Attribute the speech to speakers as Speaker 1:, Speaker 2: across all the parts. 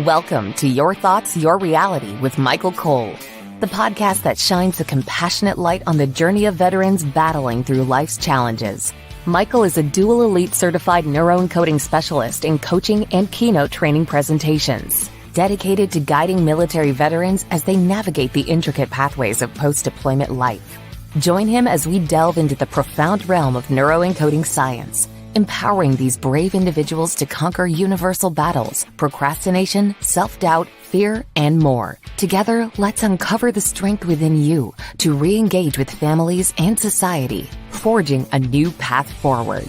Speaker 1: Welcome to Your Thoughts, Your Reality with Michael Cole, the podcast that shines a compassionate light on the journey of veterans battling through life's challenges. Michael is a dual elite certified neuro-encoding specialist in coaching and keynote training presentations, dedicated to guiding military veterans as they navigate the intricate pathways of post-deployment life. Join him as we delve into the profound realm of neuro-encoding science, empowering these brave individuals to conquer universal battles, procrastination, self-doubt, fear, and more. Together, let's uncover the strength within you to re-engage with families and society, forging a new path forward.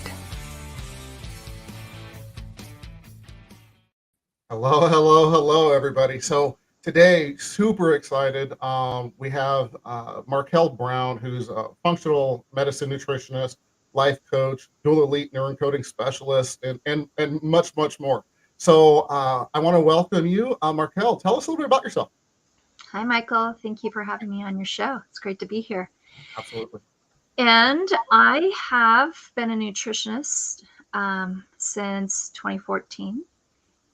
Speaker 2: Hello, everybody. So today, super excited. We have Marquelle Brown, who's a functional medicine nutritionist, life coach, dual elite neuro-encoding specialist, and much more. So I want to welcome you. Marquelle, tell us a little bit about yourself.
Speaker 3: Hi, Michael. Thank you for having me on your show. It's great to be here.
Speaker 2: Absolutely.
Speaker 3: And I have been a nutritionist since 2014.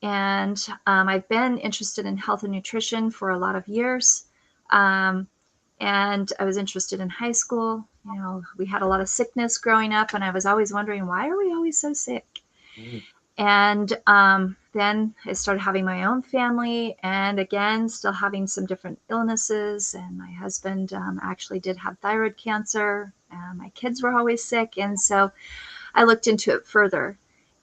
Speaker 3: And I've been interested in health and nutrition for a lot of years. And I was interested in high school. You know, we had a lot of sickness growing up, and I was always wondering, why are we always so sick? And then I started having my own family, and again, still having some different illnesses. And my husband actually did have thyroid cancer. My kids were always sick. And so I looked into it further.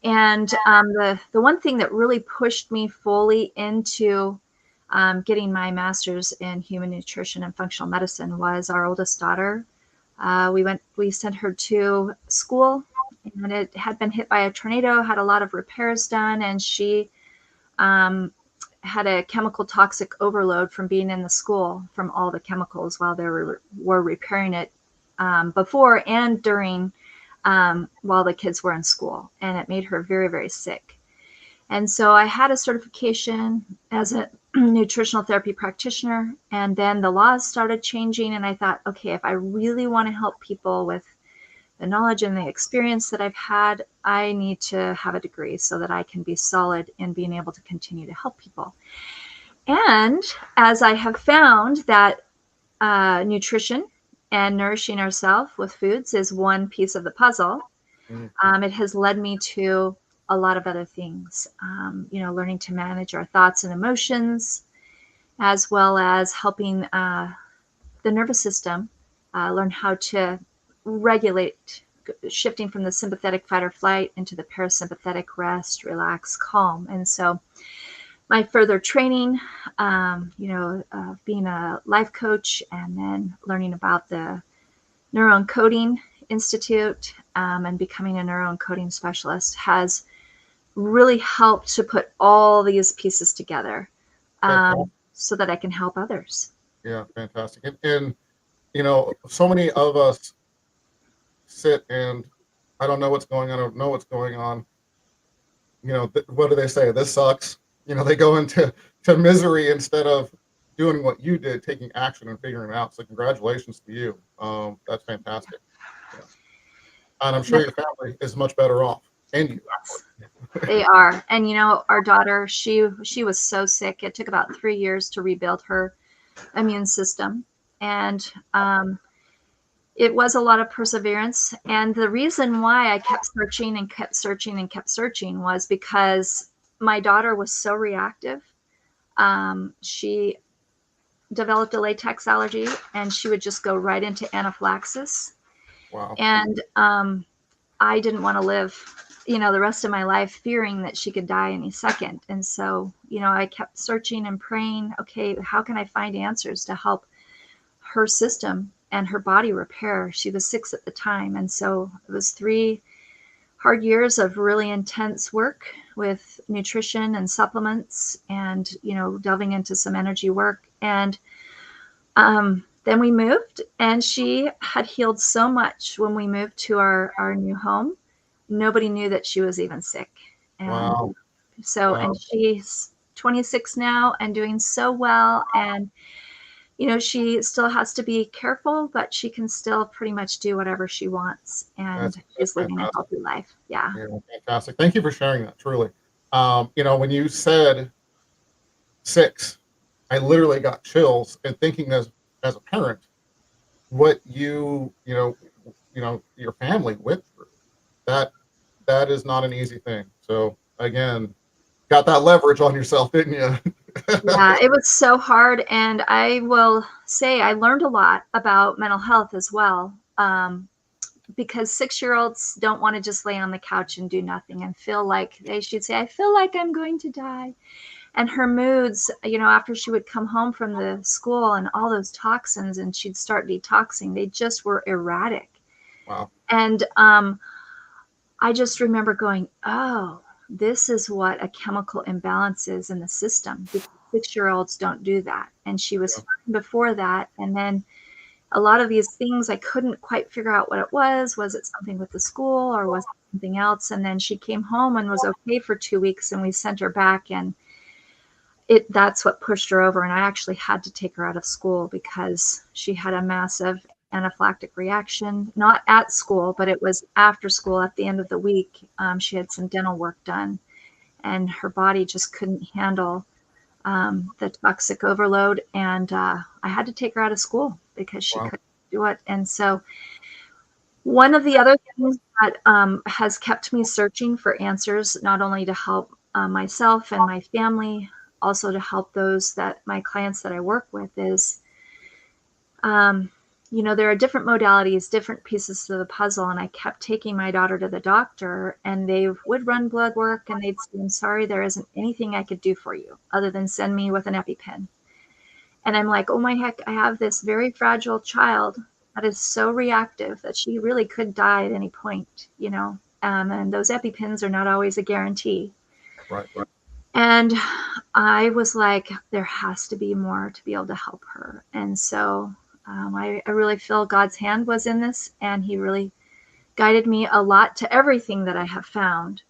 Speaker 3: And the one thing that really pushed me fully into getting my master's in human nutrition and functional medicine was our oldest daughter. We sent her to school, and it had been hit by a tornado, had a lot of repairs done, and she had a chemical toxic overload from being in the school from all the chemicals while they were repairing it before and during while the kids were in school, and it made her very, very sick. And so I had a certification as a nutritional therapy practitioner, and then the laws started changing, and I thought, okay, if I really want to help people with the knowledge and the experience that I've had, I need to have a degree so that I can be solid in being able to continue to help people. And as I have found that nutrition and nourishing ourselves with foods is one piece of the puzzle, it has led me to a lot of other things, learning to manage our thoughts and emotions, as well as helping the nervous system learn how to regulate, shifting from the sympathetic fight or flight into the parasympathetic rest, relax, calm. And so my further training, being a life coach and then learning about the Neuro-Encoding Institute and becoming a neuro-encoding specialist has really helped to put all these pieces together so that I can help others.
Speaker 2: Yeah, fantastic. And so many of us sit and I don't know what's going on. I don't know what's going on. What do they say? This sucks. They go into misery instead of doing what you did, taking action and figuring it out. So congratulations to you. That's fantastic. Yeah. And I'm sure your family is much better off. And you.
Speaker 3: Yes, they are. And our daughter, she was so sick. It took about 3 years to rebuild her immune system. And it was a lot of perseverance. And the reason why I kept searching and kept searching and kept searching was because my daughter was so reactive. She developed a latex allergy, and she would just go right into anaphylaxis.
Speaker 2: Wow.
Speaker 3: And I didn't want to live, the rest of my life fearing that she could die any second. And so, I kept searching and praying, okay, how can I find answers to help her system and her body repair? She was 6 at the time. And so it was 3 hard years of really intense work with nutrition and supplements and, delving into some energy work. And then we moved, and she had healed so much when we moved to our new home. Nobody knew that she was even sick. And
Speaker 2: wow.
Speaker 3: So, wow. And she's 26 now and doing so well. And, she still has to be careful, but she can still pretty much do whatever she wants. And she's living fantastic. A healthy life. Yeah.
Speaker 2: Fantastic. Thank you for sharing that, truly. When you said 6, I literally got chills, and thinking as a parent, what your family went through. That that is not an easy thing. So again, got that leverage on yourself, didn't you?
Speaker 3: Yeah, it was so hard. And I will say I learned a lot about mental health as well. Because 6-year-olds don't want to just lay on the couch and do nothing and feel like she'd say, I feel like I'm going to die. And her moods, after she would come home from the school and all those toxins and she'd start detoxing, they just were erratic.
Speaker 2: Wow.
Speaker 3: And I just remember going, oh, this is what a chemical imbalance is in the system, because 6-year-olds don't do that. And she was
Speaker 2: Yeah.
Speaker 3: fine before that. And then a lot of these things, I couldn't quite figure out what it was. Was it something with the school or was it something else? And then she came home and was okay for 2 weeks, and we sent her back, and that's what pushed her over. And I actually had to take her out of school because she had a massive anaphylactic reaction, not at school, but it was after school at the end of the week. She had some dental work done, and her body just couldn't handle the toxic overload. And I had to take her out of school because she
Speaker 2: Wow.
Speaker 3: couldn't do it. And so one of the other things that has kept me searching for answers, not only to help myself and my family, also to help my clients that I work with, is, there are different modalities, different pieces to the puzzle. And I kept taking my daughter to the doctor, and they would run blood work, and they'd say, I'm sorry, there isn't anything I could do for you other than send me with an EpiPen. And I'm like, oh my heck, I have this very fragile child that is so reactive that she really could die at any point. And those EpiPens are not always a guarantee.
Speaker 2: Right.
Speaker 3: And I was like, there has to be more to be able to help her. And so I really feel God's hand was in this, and he really guided me a lot to everything that I have found.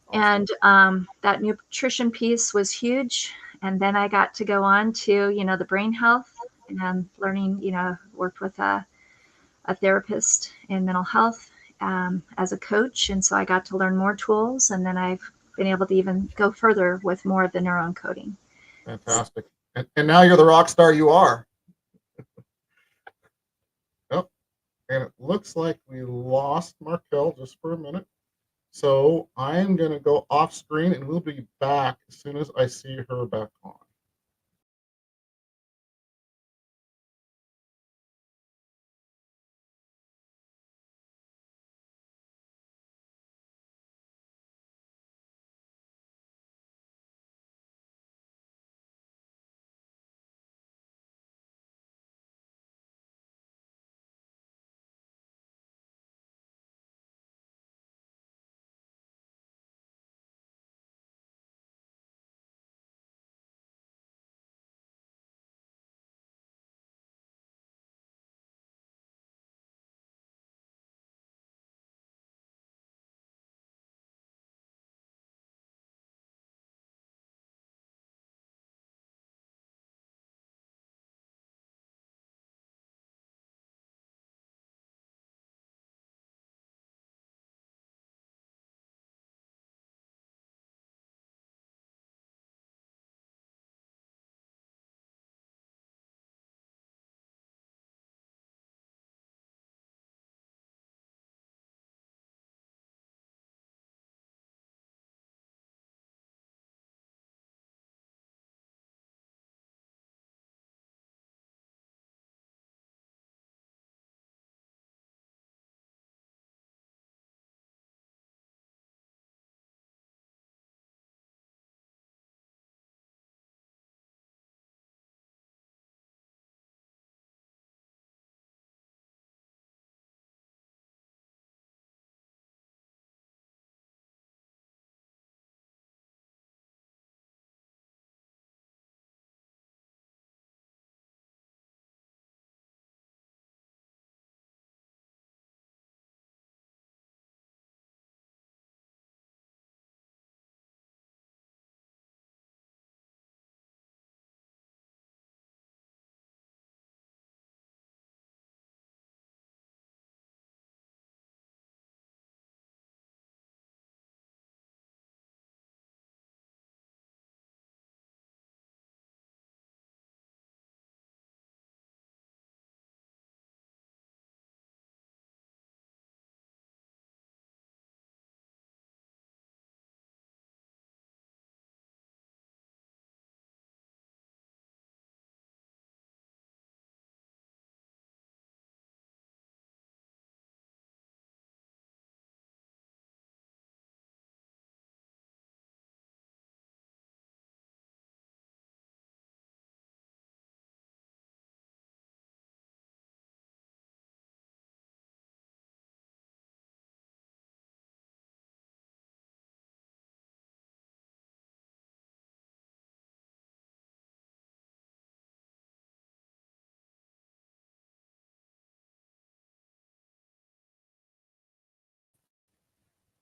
Speaker 2: Awesome.
Speaker 3: And that nutrition piece was huge. And then I got to go on to, the brain health and learning, worked with a therapist in mental health as a coach. And so I got to learn more tools. And then I've been able to even go further with more of the neuro-encoding.
Speaker 2: Fantastic. And now you're the rock star you are. Yep. And it looks like we lost Marquelle just for a minute. So I'm going to go off screen, and we'll be back as soon as I see her back on.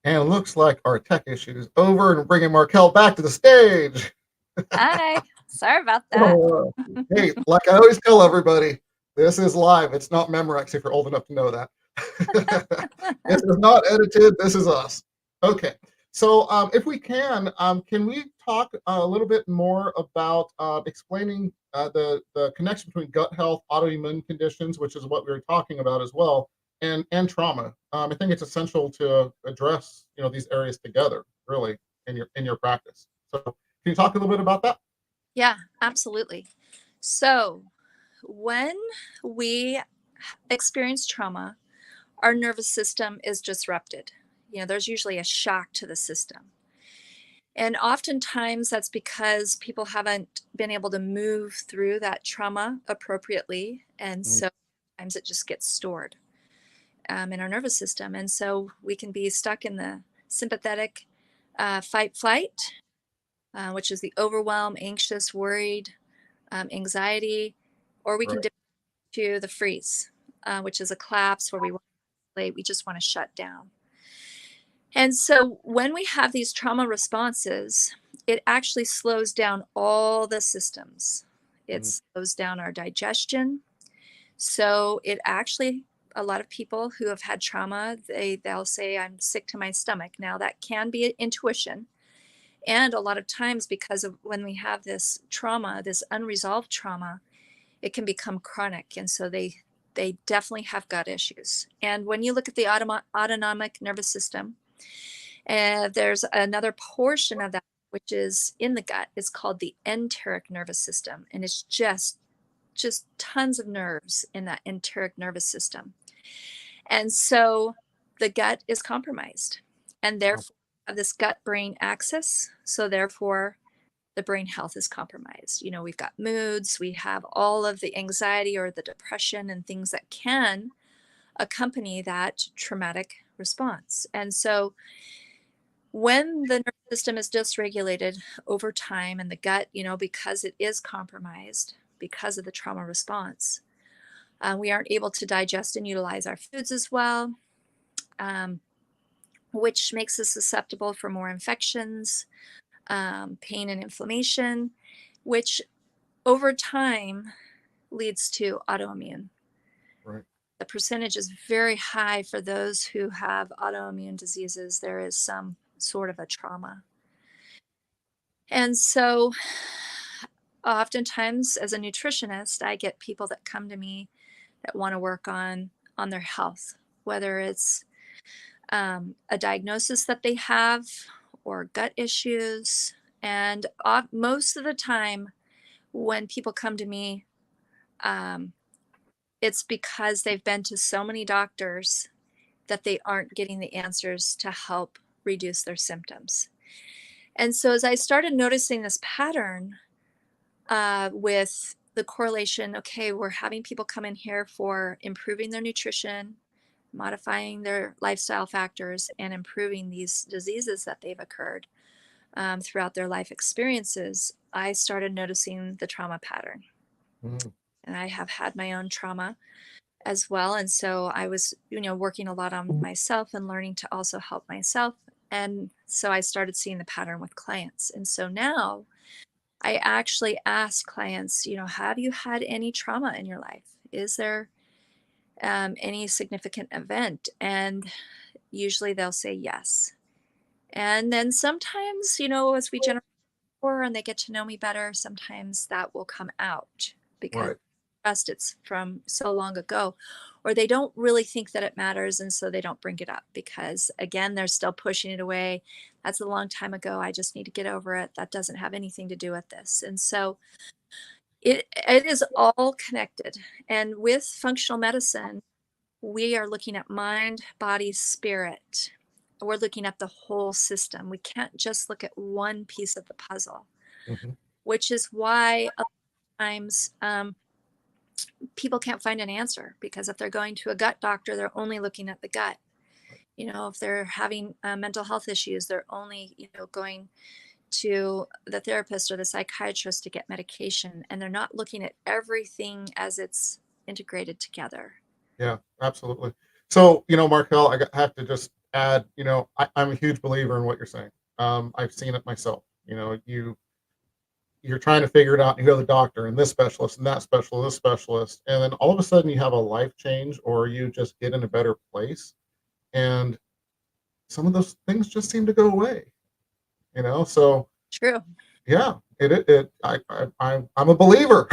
Speaker 2: And looks like our tech issue is over, and bringing Marquelle back to the stage.
Speaker 3: Hi, sorry about that.
Speaker 2: Oh, hey, like I always tell everybody, this is live. It's not Memorex if you're old enough to know that. This is not edited. This is us. Okay. So if we can we talk a little bit more about explaining the connection between gut health, autoimmune conditions, which is what we were talking about as well, and trauma. I think it's essential to address these areas together, really, in your practice. So can you talk a little bit about that?
Speaker 3: Yeah, absolutely. So, when we experience trauma, our nervous system is disrupted. There's usually a shock to the system. And oftentimes that's because people haven't been able to move through that trauma appropriately. And
Speaker 2: Mm,
Speaker 3: so sometimes it just gets stored in our nervous system. And so we can be stuck in the sympathetic fight flight, which is the overwhelm, anxious, worried, anxiety, or we can
Speaker 2: right.
Speaker 3: dip to the freeze, which is a collapse where we just want to shut down. And so when we have these trauma responses, it actually slows down all the systems. It
Speaker 2: Mm,
Speaker 3: slows down our digestion. So it actually, a lot of people who have had trauma, they'll say, I'm sick to my stomach. Now that can be intuition. And a lot of times, because of when we have this trauma, this unresolved trauma, it can become chronic. And so they definitely have gut issues. And when you look at the autonomic nervous system, there's another portion of that which is in the gut. It's called the enteric nervous system, and it's just tons of nerves in that enteric nervous system. And so the gut is compromised, and
Speaker 2: wow,
Speaker 3: therefore have this gut-brain axis. So therefore, the brain health is compromised. We've got moods, we have all of the anxiety or the depression and things that can accompany that traumatic response. And so when the nervous system is dysregulated over time and the gut, because it is compromised because of the trauma response, we aren't able to digest and utilize our foods as well, um, which makes us susceptible for more infections, pain and inflammation, which over time leads to autoimmune.
Speaker 2: right.
Speaker 3: The percentage is very high for those who have autoimmune diseases. There is some sort of a trauma. And so oftentimes as a nutritionist, I get people that come to me that want to work on their health, whether it's a diagnosis that they have or gut issues. And most of the time when people come to me, um, it's because they've been to so many doctors that they aren't getting the answers to help reduce their symptoms. And so as I started noticing this pattern with the correlation, okay, we're having people come in here for improving their nutrition, modifying their lifestyle factors, and improving these diseases that they've occurred throughout their life experiences, I started noticing the trauma pattern.
Speaker 2: Mm,
Speaker 3: And I have had my own trauma as well. And so I was, working a lot on myself and learning to also help myself. And so I started seeing the pattern with clients. And so now I actually ask clients, have you had any trauma in your life? Is there any significant event? And usually they'll say yes. And then sometimes, as we generate more and they get to know me better, sometimes that will come out because
Speaker 2: right.
Speaker 3: trust it's from so long ago, or they don't really think that it matters. And so they don't bring it up because, again, they're still pushing it away. That's a long time ago. I just need to get over it. That doesn't have anything to do with this. And so it is all connected. And with functional medicine, we are looking at mind, body, spirit. We're looking at the whole system. We can't just look at one piece of the puzzle,
Speaker 2: Hmm.
Speaker 3: which is why a lot of times people can't find an answer, because if they're going to a gut doctor, they're only looking at the gut. If they're having mental health issues, they're only, going to the therapist or the psychiatrist to get medication, and they're not looking at everything as it's integrated together.
Speaker 2: Yeah, absolutely. So, Marquelle, have to just add, I'm a huge believer in what you're saying. I've seen it myself. You're trying to figure it out, and you go to the doctor and this specialist and that specialist, this specialist, and then all of a sudden you have a life change, or you just get in a better place, and some of those things just seem to go away. So
Speaker 3: True.
Speaker 2: yeah, I'm a believer.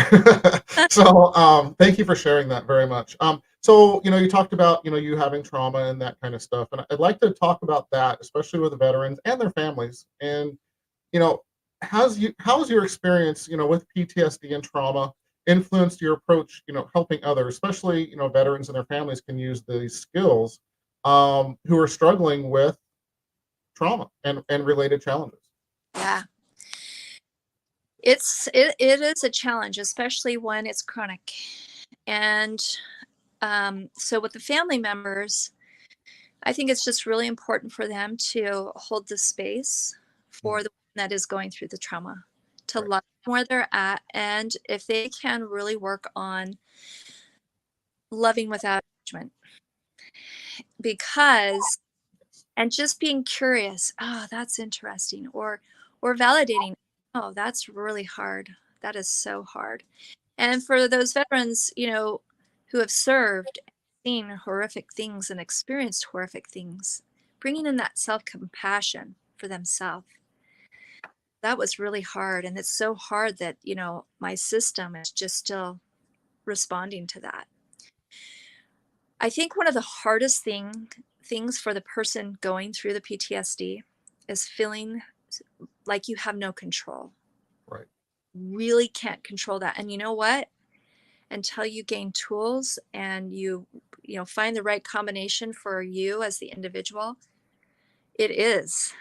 Speaker 2: So thank you for sharing that very much. So you talked about you having trauma and that kind of stuff, and I'd like to talk about that, especially with the veterans and their families. And you know how's your experience with PTSD and trauma influenced your approach, helping others, especially veterans and their families can use these skills, who are struggling with trauma and related challenges.
Speaker 3: Yeah. It is a challenge, especially when it's chronic. And so with the family members, I think it's just really important for them to hold the space for the one that is going through the trauma, to
Speaker 2: Right.
Speaker 3: love them where they're at. And if they can really work on loving without judgment, because, and just being curious, oh, that's interesting, or validating, oh, that's really hard. That is so hard. And for those veterans, who have served, seen horrific things and experienced horrific things, bringing in that self-compassion for themselves, that was really hard. And it's so hard that, my system is just still responding to that. I think one of the hardest things for the person going through the PTSD is feeling like you have no control.
Speaker 2: Right.
Speaker 3: Really can't control that. And you know what? Until you gain tools and you find the right combination for you as the individual, it is,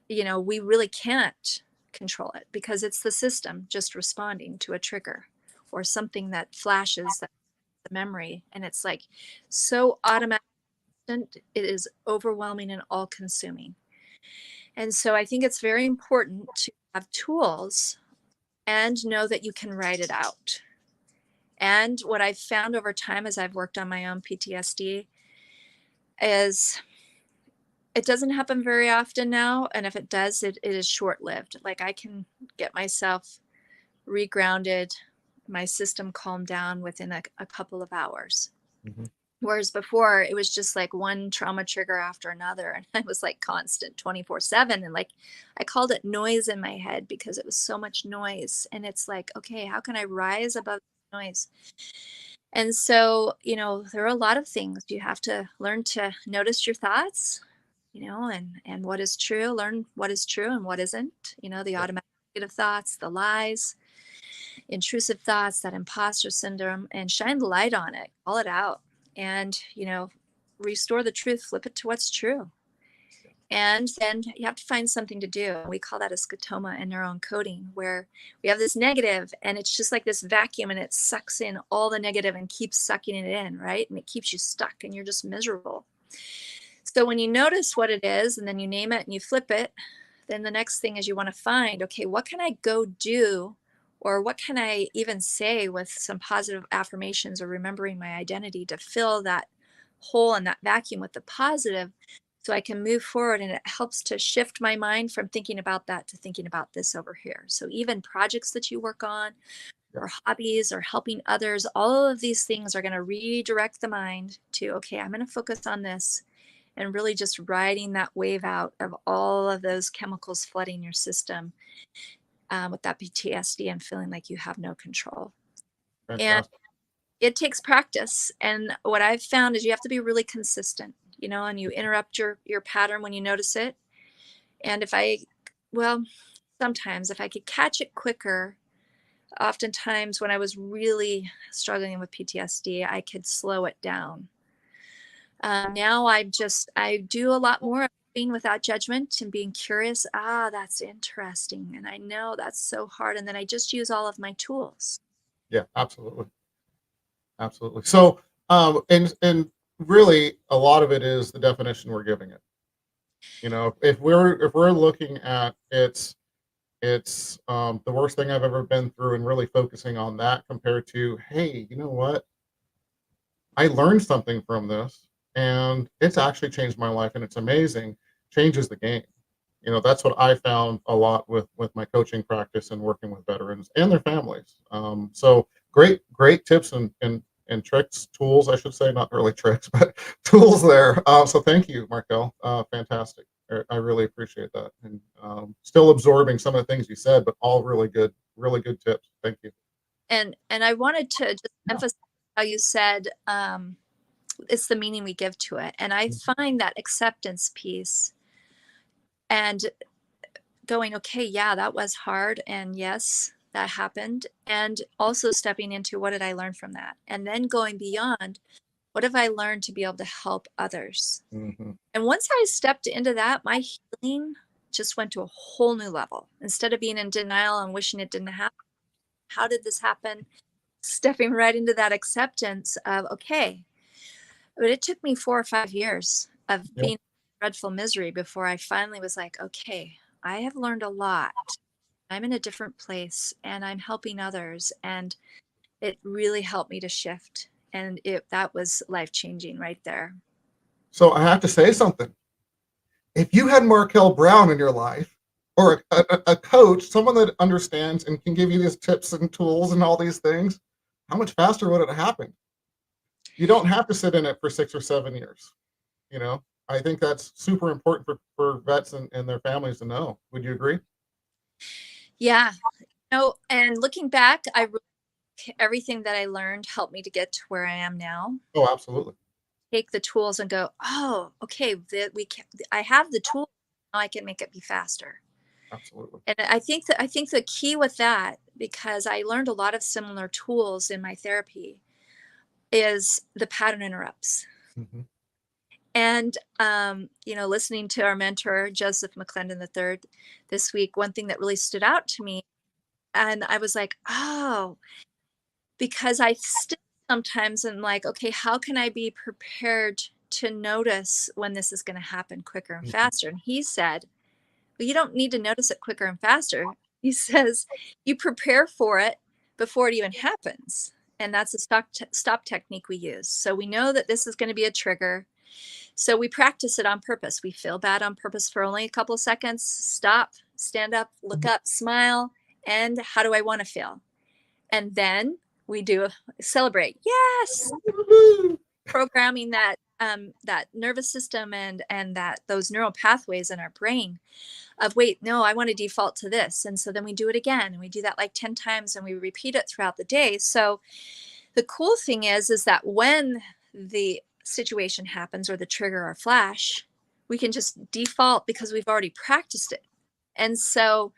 Speaker 3: we really can't control it, because it's the system just responding to a trigger or something that flashes the memory, and it's like so automatic. It is overwhelming and all consuming. And so I think it's very important to have tools and know that you can write it out. And what I've found over time as I've worked on my own PTSD is it doesn't happen very often now. And if it does, it is short-lived. Like, I can get myself regrounded, my system calmed down within a couple of hours.
Speaker 2: Mm-hmm.
Speaker 3: Whereas before, it was just like one trauma trigger after another. And I was like constant 24/7. And like, I called it noise in my head because it was so much noise. And it's like, okay, how can I rise above the noise? And so, there are a lot of things. You have to learn to notice your thoughts, and what is true, learn what is true and what isn't, the automatic negative thoughts, the lies, intrusive thoughts, that imposter syndrome, and shine the light on it, call it out, and, restore the truth, flip it to what's true. And then you have to find something to do. We call that a scotoma and neuro-encoding, where we have this negative and it's just like this vacuum, and it sucks in all the negative and keeps sucking it in, right? And it keeps you stuck and you're just miserable. So when you notice what it is and then you name it and you flip it, then the next thing is you want to find, okay, what can I go do? Or what can I even say with some positive affirmations or remembering my identity to fill that hole and that vacuum with the positive, so I can move forward. And it helps to shift my mind from thinking about that to thinking about this over here. So even projects that you work on, or hobbies, or helping others, all of these things are going to redirect the mind to, okay, I'm going to focus on this, and really just riding that wave out of all of those chemicals flooding your system, with that PTSD, and feeling like you have no control.
Speaker 2: Fantastic.
Speaker 3: And it takes practice. And what I've found is you have to be really consistent, and you interrupt your pattern when you notice it. And sometimes if I could catch it quicker, oftentimes when I was really struggling with PTSD, I could slow it down. Now I do a lot more of being without judgment and being curious. That's interesting. And I know that's so hard. And then I just use all of my tools.
Speaker 2: Yeah, absolutely. Absolutely. So, and really a lot of it is the definition we're giving it. If we're looking at it's the worst thing I've ever been through, and really focusing on that compared to, hey, you know what? I learned something from this. and it's actually changed my life, and it's amazing. Changes the game. That's what I found a lot with my coaching practice and working with veterans and their families. So great tips and tricks, tools, I should say, not really tricks, but tools there. So thank you, Marquelle. Fantastic. I really appreciate that, and still absorbing some of the things you said, but all really good tips. Thank you.
Speaker 3: And I wanted to just emphasize how you said it's the meaning we give to it. And I find that acceptance piece and going, okay, yeah, that was hard. And yes, that happened. And also stepping into what did I learn from that? And then going beyond, what have I learned to be able to help others?
Speaker 2: Mm-hmm.
Speaker 3: And once I stepped into that, my healing just went to a whole new level. Instead of being in denial and wishing it didn't happen, how did this happen? Stepping right into that acceptance of, okay, but it took me 4 or 5 years of being in dreadful misery before I finally was like, okay, I have learned a lot. I'm in a different place and I'm helping others. And it really helped me to shift. And that was life-changing right there.
Speaker 2: So I have to say something. If you had Marquelle Brown in your life, or a coach, someone that understands and can give you these tips and tools and all these things, how much faster would it have happened? You don't have to sit in it for 6 or 7 years. I think that's super important for vets and their families to know. Would you agree?
Speaker 3: Yeah. And looking back, everything that I learned helped me to get to where I am now.
Speaker 2: Oh, absolutely.
Speaker 3: Take the tools and go, oh, okay, I have the tools. Now I can make it be faster.
Speaker 2: Absolutely.
Speaker 3: And I think the key with that, because I learned a lot of similar tools in my therapy, is the pattern interrupts.
Speaker 2: Mm-hmm.
Speaker 3: And listening to our mentor Joseph McClendon III this week, one thing that really stood out to me, and I was like, oh, because I still sometimes am like, okay, how can I be prepared to notice when this is going to happen quicker and faster? And he said, well, you don't need to notice it quicker and faster. He says, you prepare for it before it even happens. And that's the stop technique we use. So we know that this is going to be a trigger. So we practice it on purpose. We feel bad on purpose for only a couple of seconds. Stop, stand up, look up, smile. And how do I want to feel? And then we do celebrate. Yes. Programming that nervous system and that those neural pathways in our brain of, wait, no, I want to default to this. And so then we do it again, and we do that like 10 times, and we repeat it throughout the day. So the cool thing is that when the situation happens, or the trigger or flash, we can just default because we've already practiced it. And so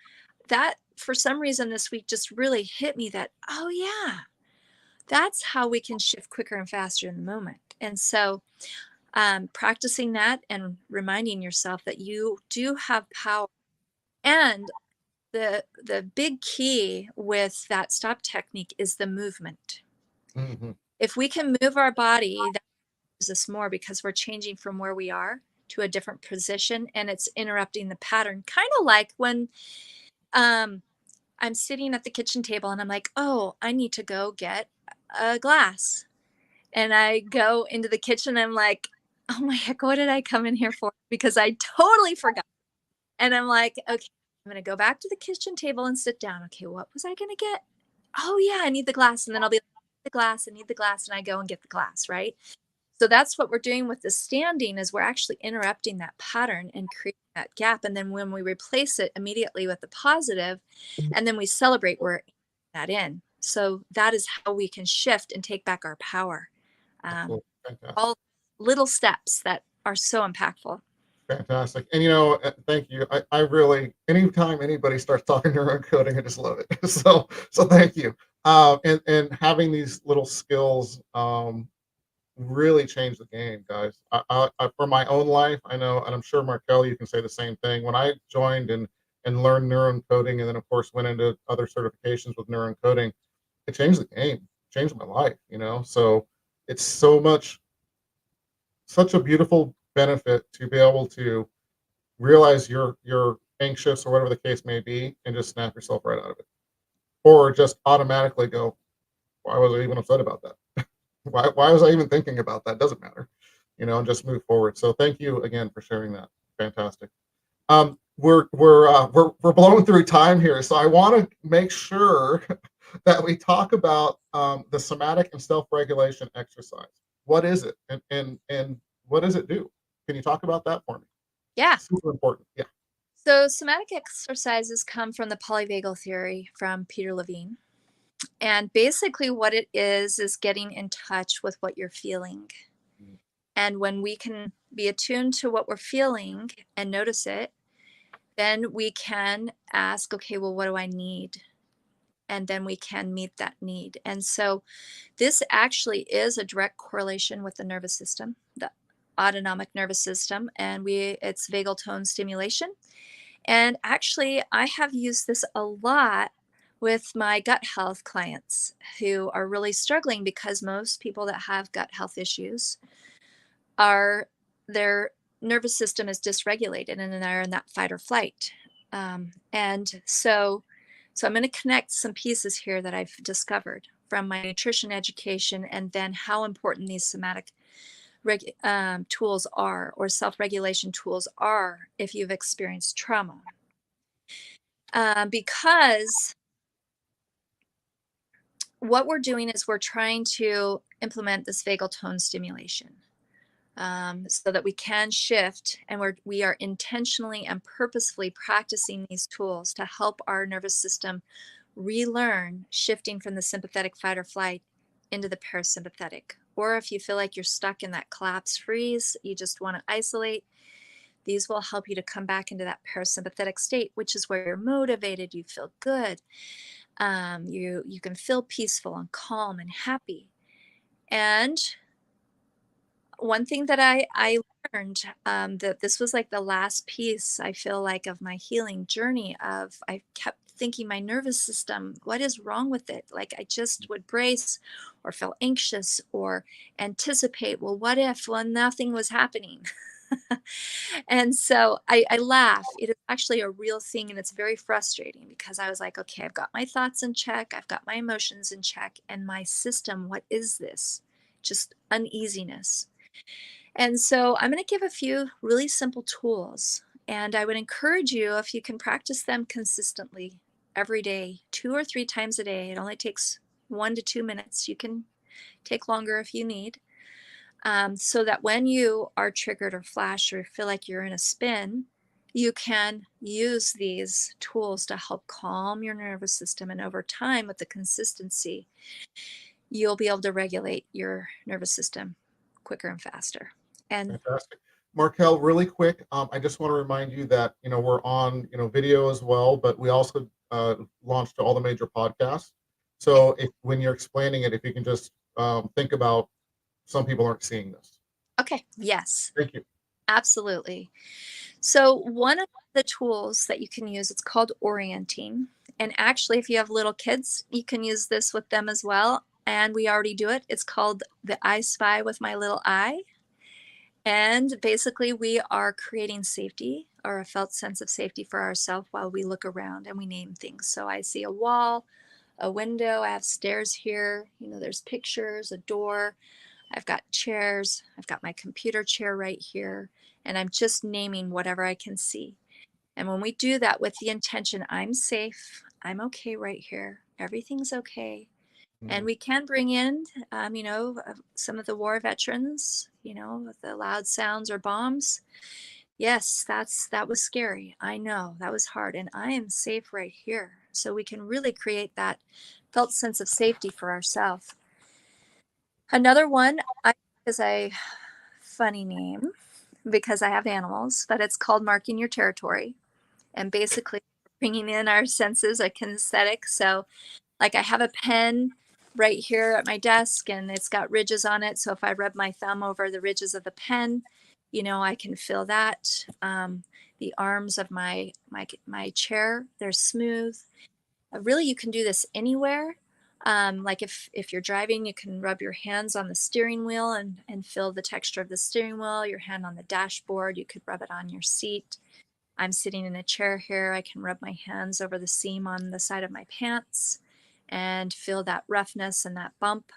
Speaker 3: that, for some reason this week, just really hit me that, oh yeah, that's how we can shift quicker and faster in the moment. And so practicing that and reminding yourself that you do have power. And the big key with that stop technique is the movement.
Speaker 2: Mm-hmm.
Speaker 3: If we can move our body, that gives us more, because we're changing from where we are to a different position, and it's interrupting the pattern. Kind of like when I'm sitting at the kitchen table and I'm like, oh, I need to go get a glass. And I go into the kitchen. I'm like, oh my heck, what did I come in here for? Because I totally forgot. And I'm like, okay, I'm going to go back to the kitchen table and sit down. Okay, what was I going to get? Oh yeah, I need the glass. And then I'll be like, the glass, I need the glass. And I go and get the glass, right? So that's what we're doing with the standing, is we're actually interrupting that pattern and creating that gap. And then when we replace it immediately with the positive, and then we celebrate, we're that in. So that is how we can shift and take back our power. All little steps that are so impactful.
Speaker 2: Fantastic. And thank you. I really, anytime anybody starts talking neuro-encoding, I just love it. So thank you. And having these little skills really change the game, guys. I for my own life, I know, and I'm sure Marquelle, you can say the same thing. When I joined and learned neuro-encoding, and then of course went into other certifications with neuro-encoding, it changed the game, changed my life. So it's such a beautiful benefit to be able to realize you're anxious or whatever the case may be, and just snap yourself right out of it, or just automatically go, why was I even upset about that? Why was I even thinking about that? Doesn't matter. and just move forward. So thank you again for sharing that. Fantastic. We're blowing through time here, so I want to make sure that we talk about the somatic and self-regulation exercise. What is it, and what does it do? Can you talk about that for me?
Speaker 3: Yeah.
Speaker 2: Super important. Yeah.
Speaker 3: So somatic exercises come from the polyvagal theory from Peter Levine. And basically what it is getting in touch with what you're feeling.
Speaker 2: Mm.
Speaker 3: And when we can be attuned to what we're feeling and notice it, then we can ask, okay, well, what do I need? And then we can meet that need. And so this actually is a direct correlation with the nervous system, the autonomic nervous system, and it's vagal tone stimulation. And actually, I have used this a lot with my gut health clients who are really struggling because most people that have gut health issues are their nervous system is dysregulated and they're in that fight or flight. And so I'm going to connect some pieces here that I've discovered from my nutrition education and then how important these somatic tools are, or self-regulation tools are, if you've experienced trauma. Because what we're doing is we're trying to implement this vagal tone stimulation so that we can shift, and we are intentionally and purposefully practicing these tools to help our nervous system relearn shifting from the sympathetic fight or flight into the parasympathetic. Or if you feel like you're stuck in that collapse freeze, you just want to isolate, these will help you to come back into that parasympathetic state, which is where you're motivated, you feel good, you can feel peaceful and calm and happy. And one thing that I learned, that this was like the last piece, I feel like, of my healing journey, of I kept thinking, my nervous system, what is wrong with it? Like I just would brace or feel anxious or anticipate, well, what if, well, nothing was happening. And so I laugh. It is actually a real thing, and it's very frustrating because I was like, okay, I've got my thoughts in check, I've got my emotions in check, and my system, what is this? Just uneasiness. And so I'm going to give a few really simple tools, and I would encourage you, if you can practice them consistently every day, 2 or 3 times a day. It only takes 1 to 2 minutes. You can take longer if you need. So that when you are triggered or flash or feel like you're in a spin, you can use these tools to help calm your nervous system. And over time, with the consistency, you'll be able to regulate your nervous system quicker and faster. And
Speaker 2: Fantastic. Marquelle, really quick, I just want to remind you that, we're on, video as well, but we also launched all the major podcasts. So when you're explaining it, if you can just think about, some people aren't seeing this.
Speaker 3: okay, yes,
Speaker 2: Thank you.
Speaker 3: absolutely. So one of the tools that you can use, it's called orienting. And actually, if you have little kids, you can use this with them as well. And we already do it. It's called the I Spy with My Little Eye. And basically, we are creating safety, or a felt sense of safety for ourselves while we look around and we name things. So I see a wall, a window, I have stairs here, there's pictures, a door, I've got chairs, I've got my computer chair right here, and I'm just naming whatever I can see. And when we do that with the intention, I'm safe, I'm okay right here, everything's okay. And we can bring in, some of the war veterans, with the loud sounds or bombs. Yes, that was scary. I know that was hard, and I am safe right here. So we can really create that felt sense of safety for ourselves. Another one is a funny name because I have animals, but it's called marking your territory. And basically bringing in our senses, a kinesthetic. So like I have a pen right here at my desk and it's got ridges on it. So if I rub my thumb over the ridges of the pen, I can feel that. The arms of my chair, they're smooth. Really, you can do this anywhere. Like if you're driving, you can rub your hands on the steering wheel and feel the texture of the steering wheel, your hand on the dashboard, you could rub it on your seat. I'm sitting in a chair here. I can rub my hands over the seam on the side of my pants and feel that roughness and that bump.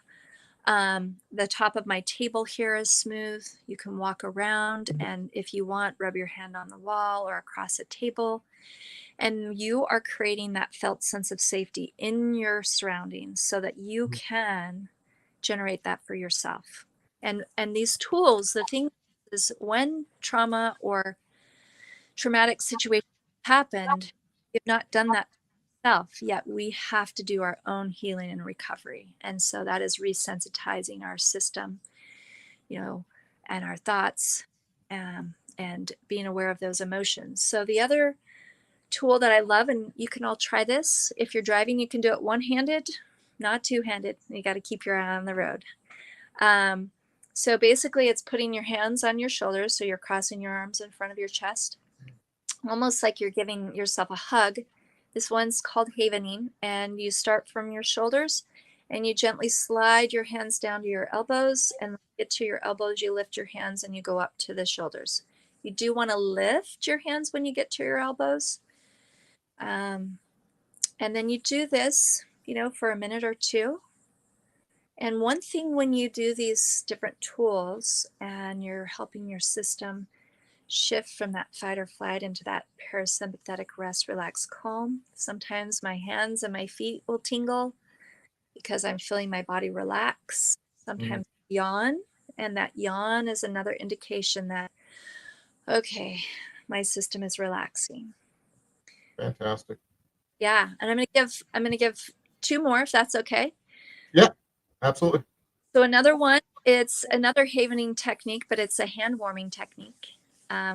Speaker 3: The top of my table here is smooth. You can walk around, and if you want, rub your hand on the wall or across a table. And you are creating that felt sense of safety in your surroundings so that you can generate that for yourself. And these tools, the thing is, when trauma or traumatic situation happened, you've not done that yourself, yet we have to do our own healing and recovery. And so that is resensitizing our system, and our thoughts, and being aware of those emotions. So the other tool that I love, and you can all try this. If you're driving, you can do it one-handed, not two-handed. You got to keep your eye on the road. So basically, it's putting your hands on your shoulders. So you're crossing your arms in front of your chest, almost like you're giving yourself a hug. This one's called havening, and you start from your shoulders, and you gently slide your hands down to your elbows, and when you get to your elbows, you lift your hands and you go up to the shoulders. You do want to lift your hands when you get to your elbows. And then you do this, for a minute or two. And one thing when you do these different tools and you're helping your system shift from that fight or flight into that parasympathetic rest, relax, calm, sometimes my hands and my feet will tingle because I'm feeling my body relax. Sometimes yawn, and that yawn is another indication that, okay, my system is relaxing.
Speaker 2: Fantastic.
Speaker 3: Yeah, and I'm gonna give two more if that's okay.
Speaker 2: Yeah, absolutely.
Speaker 3: So another one, it's another havening technique, but it's a hand warming technique.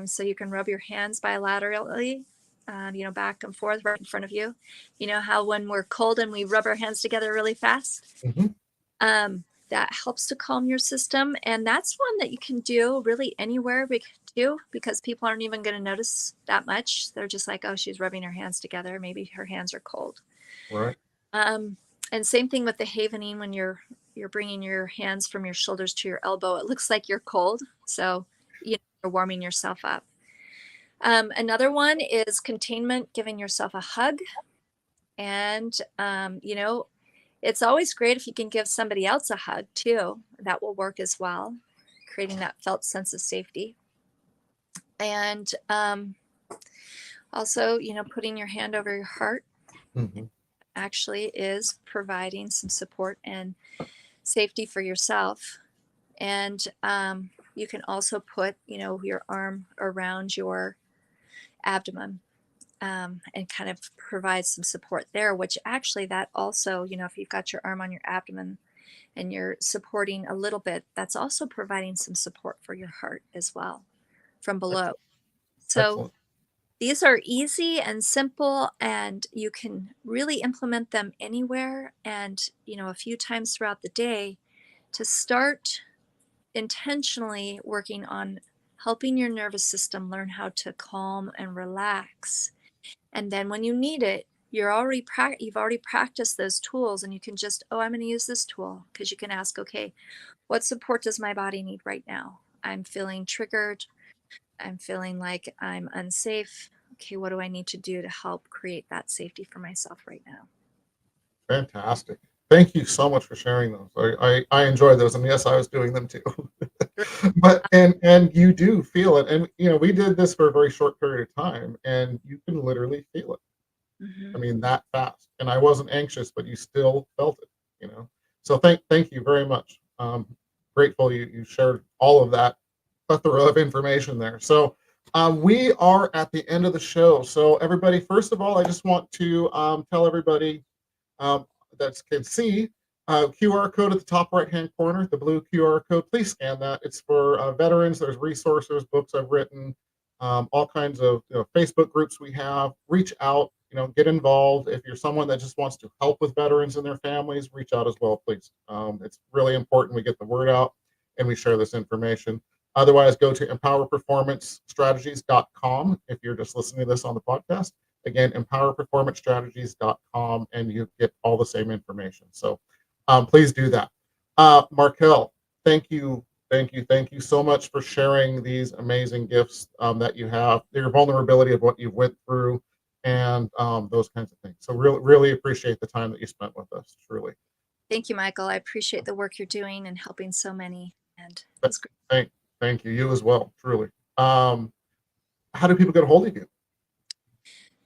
Speaker 3: So you can rub your hands bilaterally, back and forth right in front of you. You know how when we're cold and we rub our hands together really fast? That helps to calm your system. And that's one that you can do really anywhere because people aren't even going to notice that much. They're just like, oh, she's rubbing her hands together. Maybe her hands are cold.
Speaker 2: Right.
Speaker 3: And same thing with the havening. When you're bringing your hands from your shoulders to your elbow, it looks like you're cold. So you're warming yourself up. Another one is containment, giving yourself a hug. And, it's always great if you can give somebody else a hug too. That will work as well, creating that felt sense of safety. And also, putting your hand over your heart actually is providing some support and safety for yourself. And you can also put, your arm around your abdomen. And kind of provide some support there, which actually that also, if you've got your arm on your abdomen and you're supporting a little bit, that's also providing some support for your heart as well from below. So these are easy and simple, and you can really implement them anywhere and, a few times throughout the day to start intentionally working on helping your nervous system learn how to calm and relax. And then when you need it, you've already practiced those tools, and you can just, I'm going to use this tool, because you can ask, okay, what support does my body need right now? I'm feeling triggered. I'm feeling like I'm unsafe. Okay, what do I need to do to help create that safety for myself right now?
Speaker 2: Fantastic. Thank you so much for sharing those. I enjoy those, and yes, I was doing them too. But and you do feel it, and we did this for a very short period of time, and you can literally feel it. I mean, that fast. And I wasn't anxious, but you still felt it. So thank you very much. Grateful you shared all of that plethora of information there. So we are at the end of the show. So everybody, first of all, I just want to tell everybody that can see QR code at the top right hand corner, the blue QR code. Please scan that. It's for veterans. There's resources, books I've written, all kinds of Facebook groups we have. Reach out, get involved. If you're someone that just wants to help with veterans and their families, reach out as well, please. It's really important we get the word out and we share this information. Otherwise, go to empowerperformancestrategies.com if you're just listening to this on the podcast. Again, empowerperformancestrategies.com, and you get all the same information. So please do that. Marquelle, thank you so much for sharing these amazing gifts that you have, your vulnerability of what you went through, and those kinds of things. So really appreciate the time that you spent with us, truly.
Speaker 3: Thank you, Michael. I appreciate the work you're doing and helping so many. And it's great.
Speaker 2: Thank you. You as well, truly. How do people get a hold of you?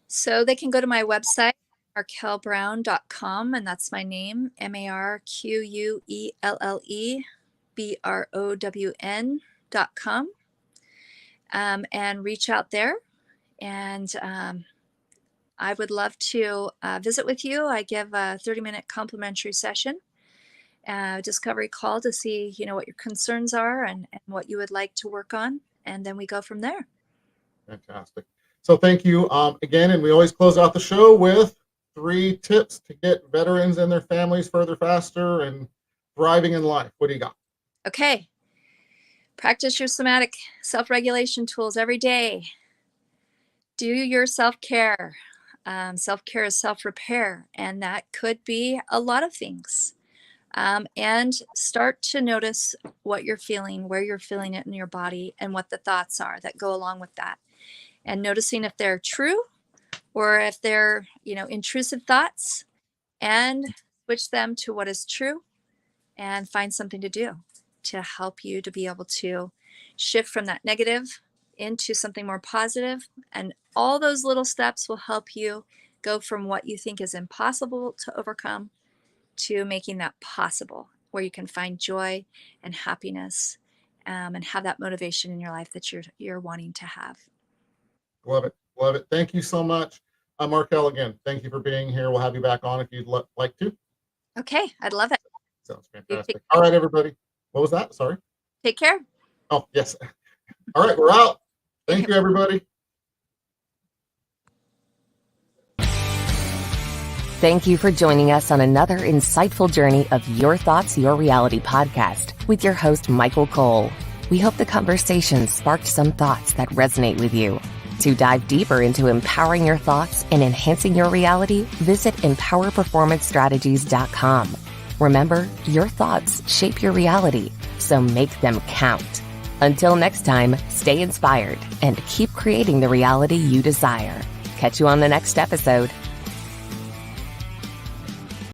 Speaker 3: So they can go to my website, marquellebrown.com, and that's my name, MarquelleBrown.com, and reach out there. And I would love to visit with you. I give a 30-minute complimentary session, discovery call to see, what your concerns are and what you would like to work on. And then we go from there.
Speaker 2: Fantastic. So thank you again. And we always close out the show with 3 tips to get veterans and their families further, faster, and thriving in life. What do you got?
Speaker 3: Okay. Practice your somatic self-regulation tools every day. Do your self-care. Self-care is self-repair, and that could be a lot of things. And start to notice what you're feeling, where you're feeling it in your body, and what the thoughts are that go along with that. And noticing if they're true or if they're, intrusive thoughts, and switch them to what is true and find something to do to help you to be able to shift from that negative into something more positive. And all those little steps will help you go from what you think is impossible to overcome to making that possible, where you can find joy and happiness, and have that motivation in your life that you're wanting to have.
Speaker 2: Love it. Love it. Thank you so much. Marquelle, again, thank you for being here. We'll have you back on if you'd like to.
Speaker 3: Okay. I'd love it.
Speaker 2: Sounds fantastic. All right, everybody. What was that? Sorry.
Speaker 3: Take care.
Speaker 2: Oh, yes. All right, we're out. Thank you, everybody.
Speaker 1: Thank you for joining us on another insightful journey of Your Thoughts, Your Reality podcast with your host, Michael Cole. We hope the conversation sparked some thoughts that resonate with you. To dive deeper into empowering your thoughts and enhancing your reality, visit empowerperformancestrategies.com. Remember, your thoughts shape your reality, so make them count. Until next time, stay inspired and keep creating the reality you desire. Catch you on the next episode.